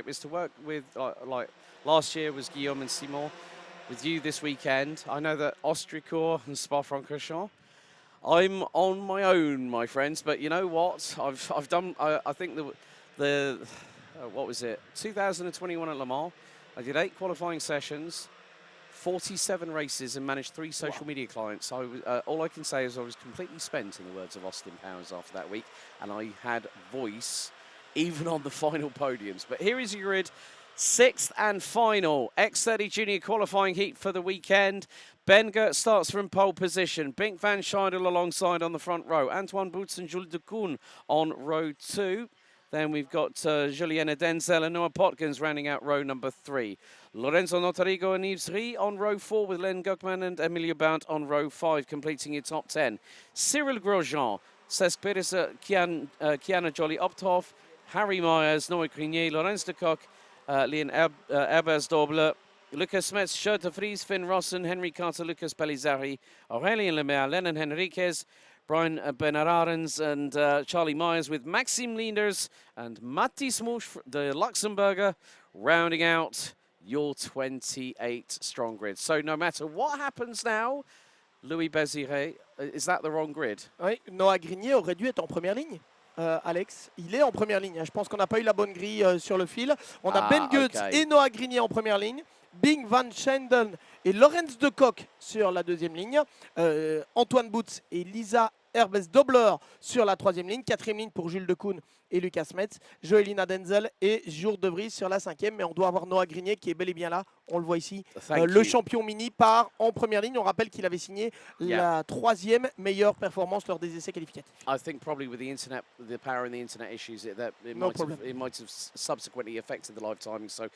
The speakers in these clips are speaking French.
Championship is to work with, like last year was Guillaume and Simon, with you this weekend. I know that Austricourt and Spa-Francorchamps, I'm on my own, my friends, but you know what? I've done, I think what was it, 2021 at Le Mans, I did 8 qualifying sessions, 47 races and managed 3 social media clients. All I can say is I was completely spent, in the words of Austin Powers, after that week, and I had voice even on the final podiums. But here is your grid. 6th and final X30 Junior qualifying heat for the weekend. Ben Gert starts from pole position. Bink van Scheidel alongside on the front row. Antoine Boots and Jules de Koen on row 2. Then we've got Juliana Denzel and Noah Potkins rounding out row number 3. Lorenzo Notarigo and Yves Rie on row 4 with Len Gugman and Emilio Bount on row 5, completing your top 10. Cyril Grosjean, Cesc Perez, Kiana Jolly-Opthoff, Harry Myers, Noah Grenier, Laurens de Kock, Leon Ebersdobler, Lucas Metz, Shirt de Vries, Finn Rossen, Henry Carter, Lucas Pellizzari, Aurélien Lemaire, Lennon Henriquez, Brian Benararens and Charlie Myers with Maxime Leenders and Matti Smush, the Luxembourger, rounding out your 28-strong grid. So no matter what happens now, Louis Béziré, is that the wrong grid? Oui, Noah Grenier aurait dû être en première ligne. Alex, il est en première ligne. Je pense qu'on n'a pas eu la bonne grille sur le fil. On a Ben Goetz et Noah Grenier en première ligne. Bing van Schendel et Lorenz de Kock sur la deuxième ligne. Antoine Boots et Lisa Herbes-Dobler sur la troisième ligne. Quatrième ligne pour Jules de Koen et Lucas Metz. Joelina Denzel et Jour de Vries sur la cinquième. Mais on doit avoir Noah Grenier qui est bel et bien là. On le voit ici. Le champion mini part en première ligne. On rappelle qu'il avait signé la troisième meilleure performance lors des essais qualificatifs. I think probably with the internet, the power and the internet issues, it might have subsequently affected the live timing. So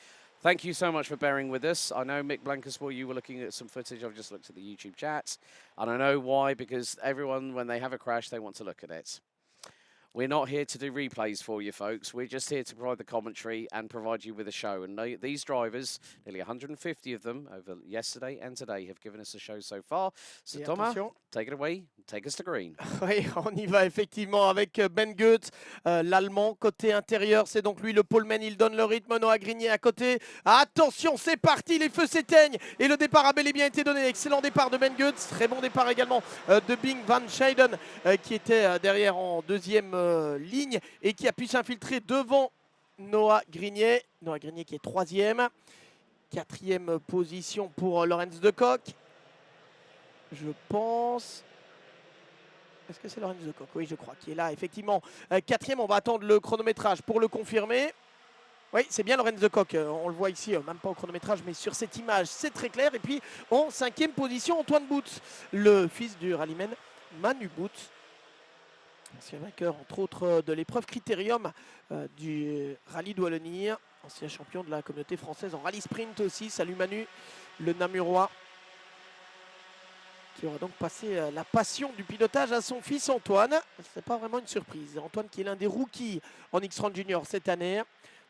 thank you so much for bearing with us. I know, Mick Blankensport, you were looking at some footage. I've just looked at the YouTube chat. And I know why, because everyone, when they have a crash, they want to look at it. We're not here to do replays for you, folks. We're just here to provide the commentary and provide you with a show. And these drivers, nearly 150 of them over yesterday and today, have given us a show so far. So, Thomas, take it away. Take us to green. Oui, on y va effectivement avec Ben Goetz, l'Allemand. Côté intérieur, c'est donc lui le poleman. Il donne le rythme. Noah Grenier à côté. Attention, c'est parti. Les feux s'éteignent. Et le départ a bel et bien été donné. Excellent départ de Ben Goetz. Très bon départ également de Bing van Scheiden, qui était derrière en deuxième ligne et qui a pu s'infiltrer devant Noah Grenier. Noah Grenier qui est troisième. Quatrième position pour Lorenz de Kock. Je pense... Est-ce que c'est Lorenz de Kock? Oui, je crois qu'il est là, effectivement. Quatrième, on va attendre le chronométrage pour le confirmer. Oui, c'est bien Lorenz de Kock. On le voit ici, même pas au chronométrage, mais sur cette image, c'est très clair. Et puis, en cinquième position, Antoine Boots, le fils du rallyman Manu Boots. Ancien vainqueur, entre autres, de l'épreuve Critérium du rallye de Wallonie. Ancien champion de la communauté française en rallye sprint aussi. Salut Manu, le Namurois, qui aura donc passé la passion du pilotage à son fils Antoine. Ce n'est pas vraiment une surprise. Antoine qui est l'un des rookies en X30 Junior cette année,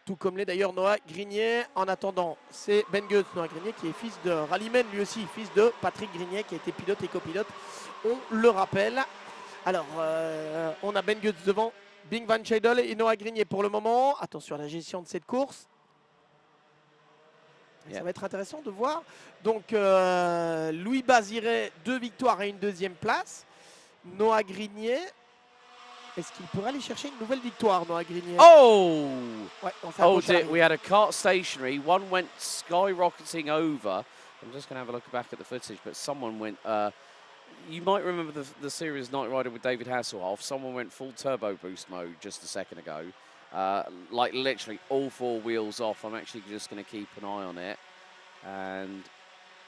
tout comme l'est d'ailleurs Noah Grenier. En attendant, c'est Ben Goetz, Noah Grenier, qui est fils de rallyman, lui aussi, fils de Patrick Grenier, qui a été pilote et copilote, on le rappelle. Alors, on a Ben Goetz devant, Bing van Scheidel et Noah Grenier pour le moment. Attention à la gestion de cette course. Ça va être intéressant de voir. Donc, Louis Béziré, 2 victoires et une deuxième place. Noah Grenier, est-ce qu'il pourrait aller chercher une nouvelle victoire, Noah Grenier? Oh! Ouais, we had a kart stationary. One went skyrocketing over. I'm just going to have a look back at the footage, but someone went... you might remember the series Knight Rider with David Hasselhoff. Someone went full turbo boost mode just a second ago. Like literally all 4 wheels off. I'm actually just going to keep an eye on it. And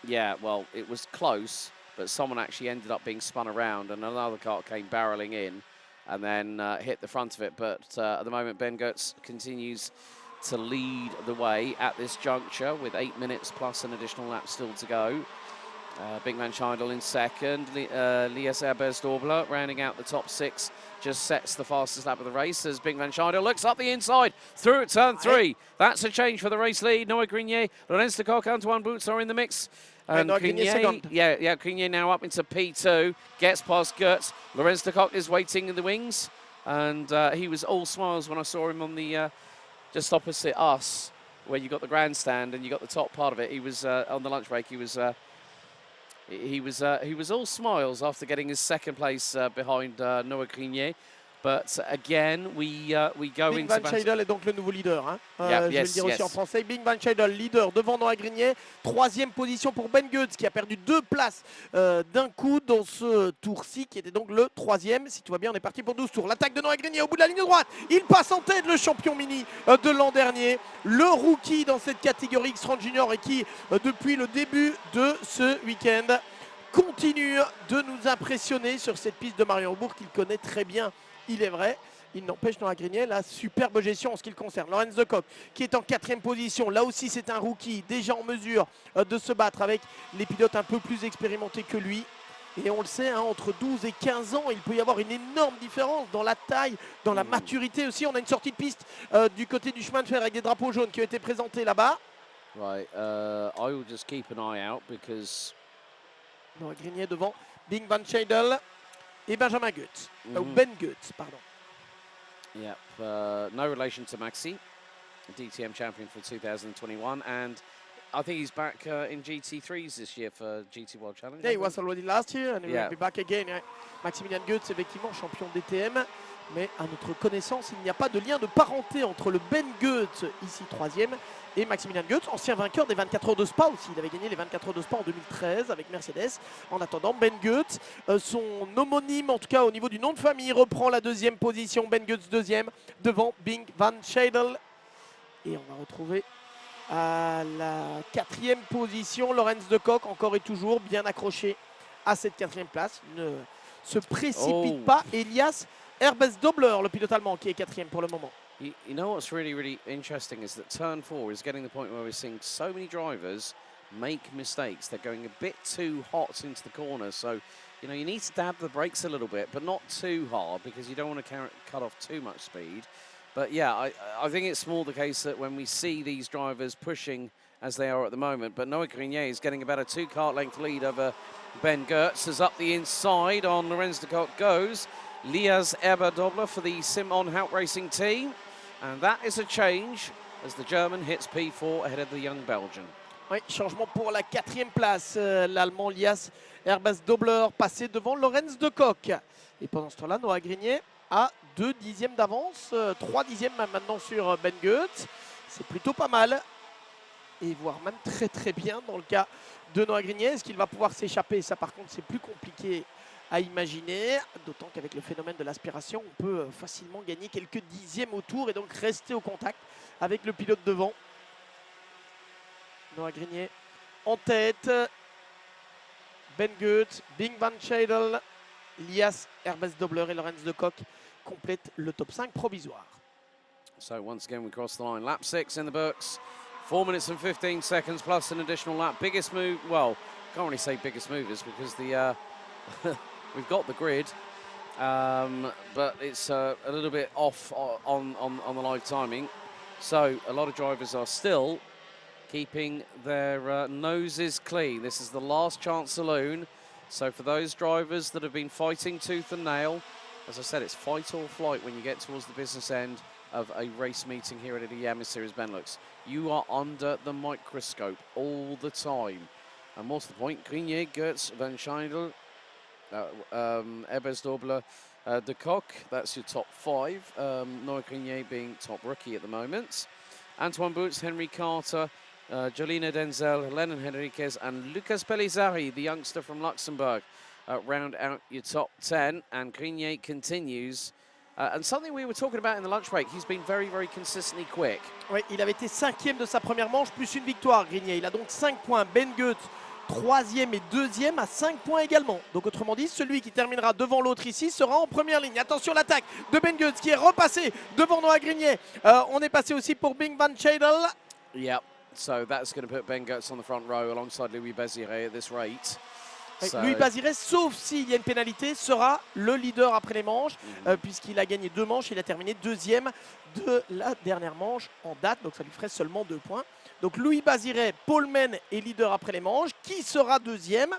yeah, well, it was close, but someone actually ended up being spun around and another car came barreling in and then hit the front of it. But at the moment, Ben Goetz continues to lead the way at this juncture with 8 minutes plus an additional lap still to go. Bing van Scheidel in second. Lies Ebersdobler rounding out the top 6. Just sets the fastest lap of the race as Bing van Scheidel looks up the inside through at turn 3. That's a change for the race lead. Noah Grenier, Lorenz de Kock, Antoine Boots are in the mix. And Grenier now up into P2. Gets past Goetz. Lorenz de Kock is waiting in the wings. And he was all smiles when I saw him on the just opposite us where you got the grandstand and you got the top part of it. He was on the lunch break. He was all smiles after getting his second place behind Noah Grenier. But again, we go Bing into Van Scheidel est donc le nouveau leader. Hein. Je vais le dire aussi en yes. français. Bing Van Scheidel, leader devant Noah Grenier. Troisième position pour Ben Goetz qui a perdu 2 places d'un coup dans ce tour-ci, qui était donc le troisième. Si tout va bien, on est parti pour 12 tours. L'attaque de Noah Grenier au bout de la ligne droite. Il passe en tête, le champion mini de l'an dernier. Le rookie dans cette catégorie X30 Junior et qui, depuis le début de ce week-end, continue de nous impressionner sur cette piste de Mariembourg qu'il connaît très bien. Il est vrai, il n'empêche Noah Grenier la superbe gestion en ce qui le concerne. Lorenz de Kock qui est en 4e position. Là aussi, c'est un rookie déjà en mesure de se battre avec les pilotes un peu plus expérimentés que lui. Et on le sait, hein, entre 12 et 15 ans, il peut y avoir une énorme différence dans la taille, dans la maturité aussi. On a une sortie de piste du côté du chemin de fer avec des drapeaux jaunes qui ont été présentés là-bas. Right, I will just keep an eye out because Noah Grenier devant Bing Van Scheidel et Benjamin Goetz. Ben Goetz, pardon. Yep, no relation to Maxi, DTM champion for 2021, and I think he's back in GT3s this year for GT World Challenge. Yeah, he was already last year and he Yeah. will be back again. Maximilian Goetz, effectivement, champion DTM. Mais à notre connaissance, il n'y a pas de lien de parenté entre le Ben Goetz, ici 3e, et Maximilian Goetz, ancien vainqueur des 24 heures de Spa aussi. Il avait gagné les 24 heures de Spa en 2013 avec Mercedes. En attendant, Ben Goetz, son homonyme, en tout cas au niveau du nom de famille, reprend la 2e position. Ben Goetz 2e devant Bing Van Scheidel. Et on va retrouver à la 4e position Lorenz de Kock, encore et toujours bien accroché à cette 4e place. Il ne se précipite pas. Elias Herbes-Dobler, le pilote allemand, qui est 4e pour le moment. You know what's really interesting is that turn 4 is getting the point where we're seeing so many drivers make mistakes. They're going a bit too hot into the corner, so you know you need to dab the brakes a little bit, but not too hard because you don't want to cut off too much speed. But yeah, I think it's more the case that when we see these drivers pushing as they are at the moment, but Noah Grenier is getting about a 2-car length lead over Ben Goetz. As up the inside on Lorenz de Kock goes Liaz Eber-Dobler for the Simon Hout Racing team. And that is a change as the German hits P4 ahead of the young Belgian. Oui, changement pour la 4e place. L'Allemand Lias Herbes-Dobler passé devant Lorenz de Kock. Et pendant ce temps-là, Noah Grenier a 2 dixièmes d'avance, 3 dixièmes maintenant sur Ben Goetz. C'est plutôt pas mal. Et voire même très bien dans le cas de Noah Grenier. Est-ce qu'il va pouvoir s'échapper? Ça par contre c'est plus compliqué à imaginer, d'autant qu'avec le phénomène de l'aspiration, on peut facilement gagner quelques dixièmes au tour et donc rester au contact avec le pilote devant. Noah Grenier en tête, Ben Goetz, Bing Van Scheidel, Lias Herbes-Dobler et Lorenz de Kock complètent le top 5 provisoire. So once again we cross the line. Lap 6 in the books. 4 minutes and 15 seconds plus an additional lap. Biggest move, well, can't really say biggest movers because the we've got the grid, but it's a little bit off on the live timing. So a lot of drivers are still keeping their noses clean. This is the last chance saloon. So for those drivers that have been fighting tooth and nail, as I said, it's fight or flight when you get towards the business end of a race meeting here at the Yamaha Series Benelux. You are under the microscope all the time. And what's the point? Grenier, Goetz, Van Scheidel, Herbes-Dobler, de Kock, that's your top 5. Noah Grenier being top rookie at the moment. Antoine Boots, Henry Carter, Jolina Denzel, Lennon Henriquez, and Lucas Pellizzari, the youngster from Luxembourg, round out your top 10. And Grenier continues. And something we were talking about in the lunch break, he's been very consistently quick. Oui, il avait été 5e de sa première manche, plus une victoire, Grenier. Il a donc 5 points. Ben Goetz, 3e et 2e à 5 points également. Donc autrement dit, celui qui terminera devant l'autre ici sera en première ligne. Attention, l'attaque de Ben Goetz qui est repassé devant Noah Grenier. On est passé aussi pour Bing Van Scheidel. Yep, so that's going to put Ben Goetz on the front row alongside Louis Baziré at this rate. So, Louis Baziré, sauf s'il y a une pénalité, sera le leader après les manches, puisqu'il a gagné 2 manches. Il a terminé 2e de la dernière manche en date, donc ça lui ferait seulement 2 points. Donc Louis Baziré, poleman est leader après les manches. Qui sera 2e?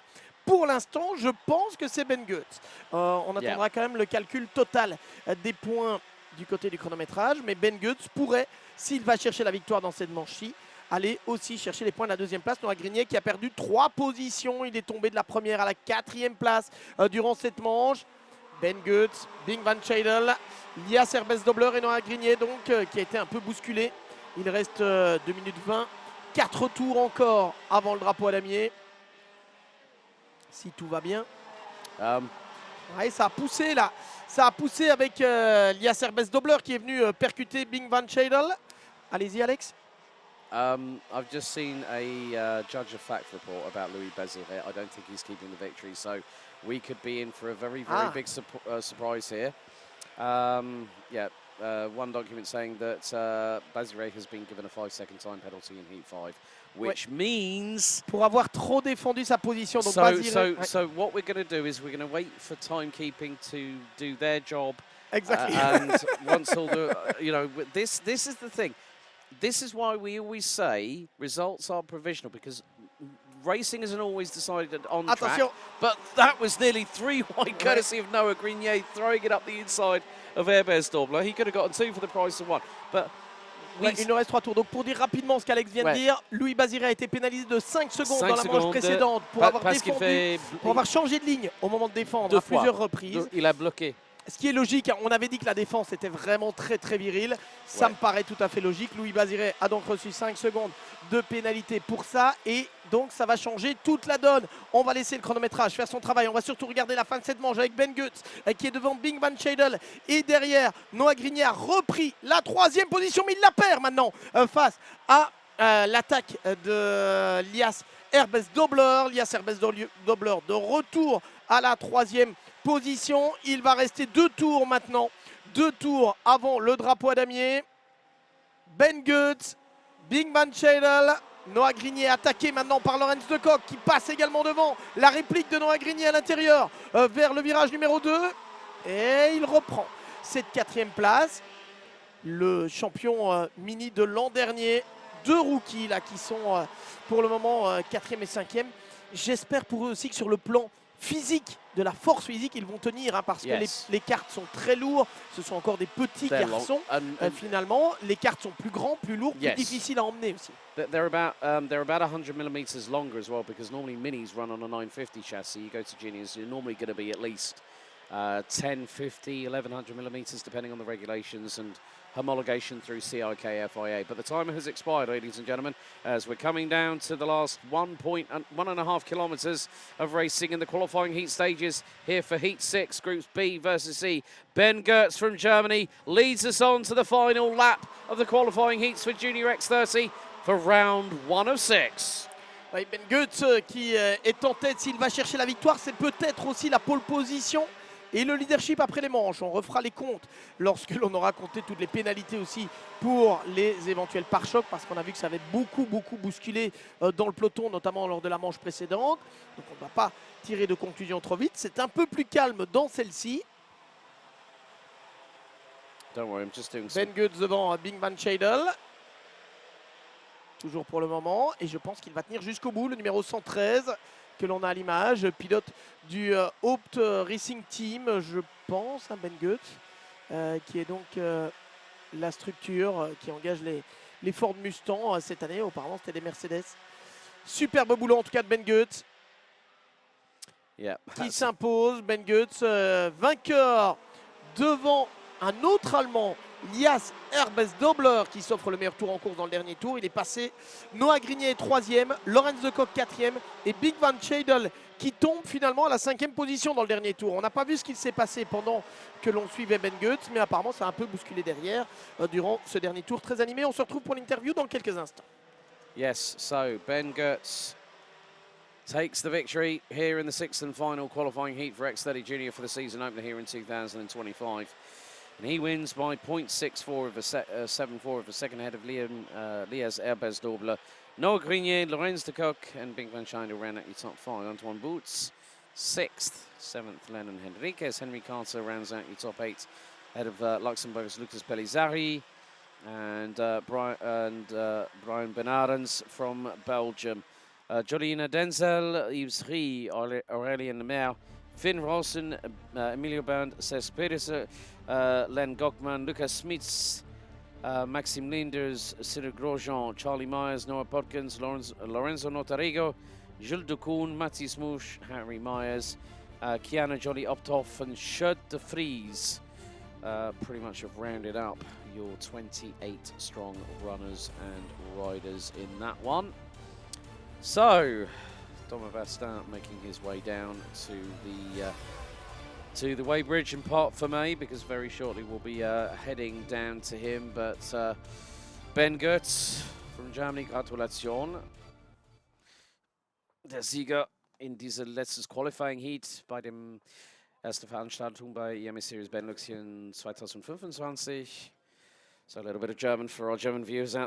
Pour l'instant, je pense que c'est Ben Goetz. On attendra quand même le calcul total des points du côté du chronométrage, mais Ben Goetz pourrait, s'il va chercher la victoire dans cette manche-ci, aller aussi chercher les points de la deuxième place. Noah Grignier qui a perdu 3 positions. Il est tombé de la première à la 4e place durant cette manche. Ben Goetz, Bing Van Scheidel, Lias Herbes-Dobler et Noah Grignier donc, qui a été un peu bousculé. Il reste 2 minutes 20. 4 tours encore avant le drapeau à damier. Si tout va bien. Ouais, ça a poussé là. Ça a poussé avec Lias Herbes-Dobler qui est venu percuter Bing Van Scheidel. Allez-y Alex. I've just seen a judge of fact report about Louis Baziré. I don't think he's keeping the victory, so we could be in for a very big surprise here. One document saying that Baziré has been given a 5-second time penalty in Heat 5, which means... Pour avoir trop défendu sa position. Donc so what we're going to do is we're going to wait for timekeeping to do their job. Exactly. And once all the... this is the thing. This is why we always say results are provisional, because racing isn't always decided on track. But that was nearly 3 wide courtesy of Noah Grignier throwing it up the inside of Herbes-Dobler. He could have gotten 2 for the price of 1. But il nous reste 3 tours. Donc pour dire rapidement ce qu'Alex vient de dire, Louis Baziré a été pénalisé de 5 secondes dans la manche précédente pour avoir défendu, pour avoir changé de ligne au moment de défendre à plusieurs reprises. Il a bloqué. Ce qui est logique, on avait dit que la défense était vraiment très virile. Ça me paraît tout à fait logique. Louis Baziré a donc reçu 5 secondes de pénalité pour ça. Et donc ça va changer toute la donne. On va laisser le chronométrage faire son travail. On va surtout regarder la fin de cette manche avec Ben Goetz qui est devant Bing Van Scheidel. Et derrière, Noah Grignier a repris la 3e position. Mais il la perd maintenant face à l'attaque de Lias Herbes-Dobler. Lias Herbes-Dobler de retour à la 3e position. Il va rester 2 tours maintenant. 2 tours avant le drapeau à damier. Ben Goetz, Bing Van Scheidel, Noah Grignier attaqué maintenant par Lorenz de Kock qui passe également devant. La réplique de Noah Grignier à l'intérieur vers le virage numéro 2. Et il reprend cette 4e place. Le champion mini de l'an dernier. 2 rookies là qui sont pour le moment 4e et 5e. J'espère pour eux aussi que sur le plan physique, de la force physique, ils vont tenir parce que les karts sont très lourds. Ce sont encore des petits garçons. Finalement, les karts sont plus grands, plus lourds, plus difficiles à emmener aussi. They're about 100 millimeters longer as well, because normally minis run on a 950 chassis. You go to juniors, you're normally going to be at least 10, 50, 1100 millimeters, depending on the regulations and homologation through CIK FIA. But the timer has expired, ladies and gentlemen, as we're coming down to the last 1.5 kilometers of racing in the qualifying heat stages here for Heat 6, Groups B versus C. Ben Goetz from Germany leads us on to the final lap of the qualifying heats for Junior X30 for round 1 of 6. Ben Goetz qui est en tête, s'il va chercher la victoire, c'est peut-être aussi la pole position. Et le leadership après les manches, on refera les comptes lorsque l'on aura compté toutes les pénalités aussi pour les éventuels pare-chocs, parce qu'on a vu que ça avait beaucoup bousculé dans le peloton, notamment lors de la manche précédente. Donc on ne va pas tirer de conclusion trop vite. C'est un peu plus calme dans celle-ci. Ben Goetz devant Bing Van Scheidel. Toujours pour le moment. Et je pense qu'il va tenir jusqu'au bout, le numéro 113. Que l'on a à l'image, pilote du Haupt Racing Team, je pense, Ben Goetz, qui est donc la structure qui engage les Ford Mustang cette année. Auparavant, c'était des Mercedes. Superbe boulot en tout cas de Ben Goetz, qui s'impose. Ben Goetz, vainqueur devant un autre Allemand, Lias Herbes-Dobler, qui s'offre le meilleur tour en course dans le dernier tour. Il est passé. Noah Grignier est 3e, Lorenz de Kock 4e et Bing Van Scheidel qui tombe finalement à la 5e position dans le dernier tour. On n'a pas vu ce qu'il s'est passé pendant que l'on suivait Ben Goetz, mais apparemment ça a un peu bousculé derrière durant ce dernier tour très animé. On se retrouve pour l'interview dans quelques instants. Yes, so Ben Goetz takes the victory here in the 6th and final qualifying heat for X30 Junior for the season opener here in 2025. And he wins by 0.64 of a 7.4 of a second ahead of Lias Herbes-Dobler. Noah Grignier, Lorenz de Kock and Bing Van Scheidel ran at your top 5. Antoine Boots, 6th. 7th, Lennon Henriquez. Henry Carter rounds out your top 8 ahead of Luxembourg's Lucas Pellizzari and Brian Benarens from Belgium. Jolina Denzel, Yves Rie, Aurélien Lemaire Finn Rosen, Emilio Bernd, Cesc Pedersen, Len Gockman, Lucas Smits, Maxim Linders, Cedric Grosjean, Charlie Myers, Noah Podkins, Lorenzo Notarigo, Jules Ducoun, Mathis Mouche, Harry Myers, Kiana Jolly Optoff, and Schud de Vries. Pretty much have rounded up your 28 strong runners and riders in that one. So, Thomas Bastin making his way down to the weighbridge in Parc Fermé, because very shortly we'll be heading down to him. But Ben Goetz from Germany, Gratulation. Der Sieger in dieser letztes Qualifying Heat bei dem erste Veranstaltung bei EMA Series Benelux hier in 2025. So a little bit of German for our German viewers out